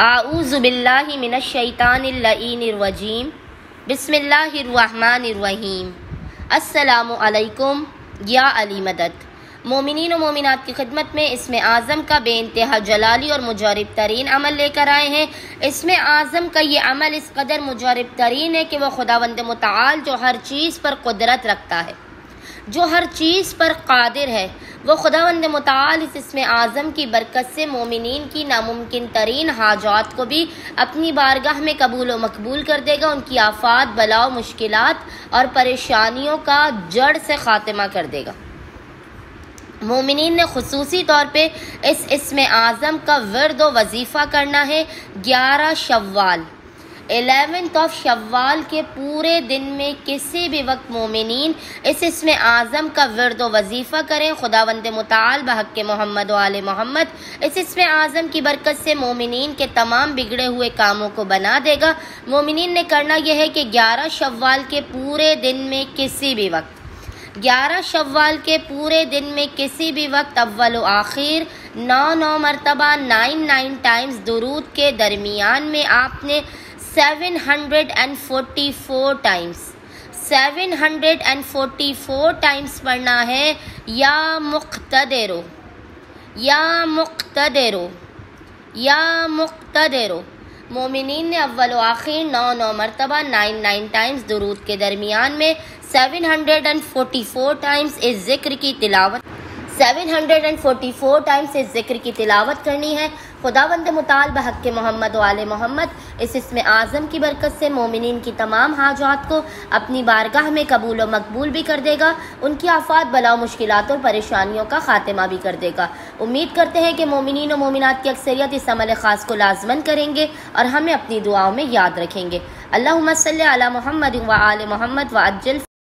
आऊज़ु बिल्लाहि मिनश शैतानिर लईनिर रजीम। बिस्मिल्लाहिर्रहमानिर्रहीम। अस्सलामु अलैकुम या अली मदद। मोमिनीन व मोमिनात की खिदमत में इसमें आज़म का बेइंतहा जलाली और मुजरब तरीन अमल लेकर आए हैं। इसमें आज़म का ये अमल इस कदर मुजरब तरीन है कि वह खुदावंद मुताल जो हर चीज़ पर कुदरत रखता है, जो हर चीज़ पर कादिर है, वो खुदावंद मुताल इस इसमें आज़म की बरकत से मोमिनीन की नामुमकिन तरीन हाजात को भी अपनी बारगाह में कबूल व मकबूल कर देगा। उनकी आफात, बलाओ, मुश्किलात और परेशानियों का जड़ से ख़ात्मा कर देगा। मोमिनीन ने खुसूसी तौर पे इस इसमें आज़म का विर्द व वजीफ़ा करना है। 11 शव्वाल 11 शव्वाल के पूरे दिन में किसी भी वक्त मोमिनीन इस इसमें आज़म का विर्द व वजीफ़ा करें। खुदावंद मुताल बहक़ मोहम्मद व आले मोहम्मद इस इसमें आज़म की बरकत से मोमिनीन के तमाम बिगड़े हुए कामों को बना देगा। मोमिनीन ने करना यह है कि 11 शव्वाल के पूरे दिन में किसी भी वक्त 11 शव्वाल के पूरे दिन में किसी भी वक्त अव्वल व आखिर 9 मरतबा 9 टाइम्स दुरूद के दरमियान में आपने 744 टाइम्स पढ़ना है। या मुक़्तदिरो, या मुक़्तदिरो, या मुक़्तदिरो। मोमिनीन ने अव्वल व आखिर 9 मरतबा 9 टाइम्स दुरूद के दरमियान में 744 टाइम्स इस ज़िक्र की तिलावत 744 टाइम्स इस ज़िक्र की तिलावत करनी है। खुदावंद मुताल बहक़ मोहम्मद व आले मोहम्मद इस इसमें आज़म की बरकत से मोमिनीन की तमाम हाजात को अपनी बारगाह में कबूल व मकबूल भी कर देगा। उनकी आफात, बलाओ, मुश्किलात और परेशानियों का ख़ात्मा भी कर देगा। उम्मीद करते हैं कि मोमिनीन व मोमिनात की अक्सरियत इस अमल ख़ास को लाज़मन करेंगे और हमें अपनी दुआओं में याद रखेंगे। अल्लाहुम्मा सल्लि अला मुहम्मद व आले मोहम्मद व अज्जिल